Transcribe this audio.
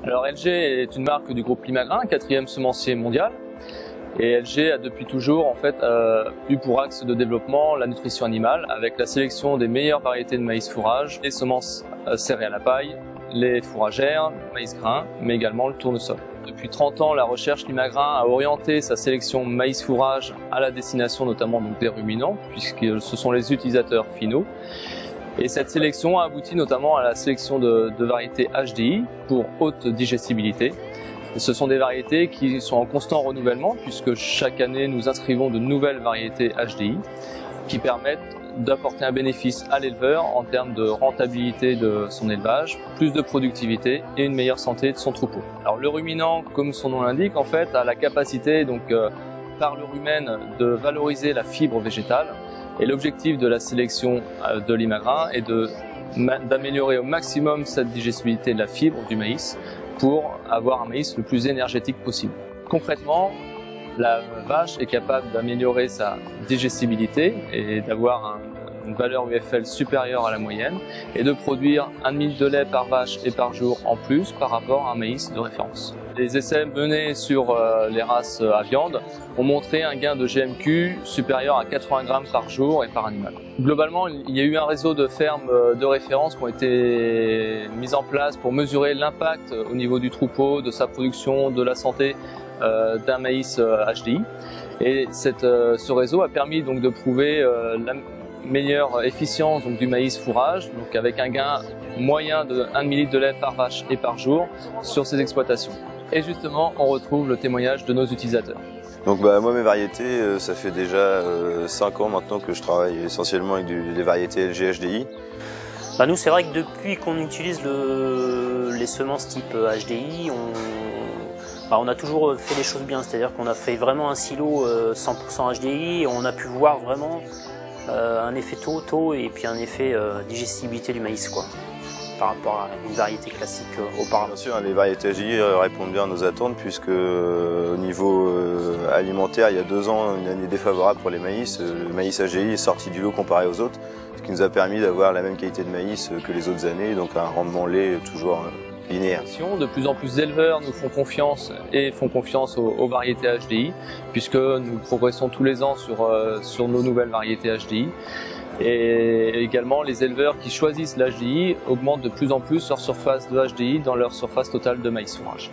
Alors LG est une marque du groupe Limagrain, 4e semencier mondial. Et LG a depuis toujours eu pour axe de développement la nutrition animale avec la sélection des meilleures variétés de maïs fourrage, les semences céréales à paille, les fourragères, le maïs grain, mais également le tournesol. Depuis 30 ans, la recherche Limagrain a orienté sa sélection maïs fourrage à la destination notamment des ruminants, puisque ce sont les utilisateurs finaux. Et cette sélection a abouti notamment à la sélection de variétés HDI pour haute digestibilité. Ce sont des variétés qui sont en constant renouvellement puisque chaque année nous inscrivons de nouvelles variétés HDI qui permettent d'apporter un bénéfice à l'éleveur en termes de rentabilité de son élevage, plus de productivité et une meilleure santé de son troupeau. Alors le ruminant, comme son nom l'indique, en fait a la capacité par le rumen de valoriser la fibre végétale. Et l'objectif de la sélection de Limagrain est d'améliorer au maximum cette digestibilité de la fibre du maïs pour avoir un maïs le plus énergétique possible. Concrètement, la vache est capable d'améliorer sa digestibilité et d'avoir une valeur UFL supérieure à la moyenne et de produire 1 litre de lait par vache et par jour en plus par rapport à un maïs de référence. Les essais menés sur les races à viande ont montré un gain de GMQ supérieur à 80 grammes par jour et par animal. Globalement, il y a eu un réseau de fermes de référence qui ont été mises en place pour mesurer l'impact au niveau du troupeau, de sa production, de la santé d'un maïs HDI. Et ce réseau a permis donc de prouver la meilleure efficience du maïs fourrage, donc avec un gain moyen de 1 ml de lait par vache et par jour sur ces exploitations. Et justement, on retrouve le témoignage de nos utilisateurs. Donc moi mes variétés, ça fait déjà 5 ans maintenant que je travaille essentiellement avec des variétés LG HDI. Nous c'est vrai que depuis qu'on utilise les semences type HDI, on a toujours fait les choses bien, c'est-à-dire qu'on a fait vraiment un silo 100% HDI et on a pu voir vraiment un effet taux et puis un effet digestibilité du maïs par rapport à une variété classique auparavant. Bien sûr, les variétés HDI répondent bien à nos attentes puisque au niveau alimentaire, il y a 2 ans, une année défavorable pour les maïs. Le maïs HDI est sorti du lot comparé aux autres, ce qui nous a permis d'avoir la même qualité de maïs que les autres années, donc un rendement lait toujours linéaire. De plus en plus d'éleveurs nous font confiance et font confiance aux variétés HDI puisque nous progressons tous les ans sur nos nouvelles variétés HDI. Et également, les éleveurs qui choisissent l'HDI augmentent de plus en plus leur surface de HDI dans leur surface totale de maïs fourrage.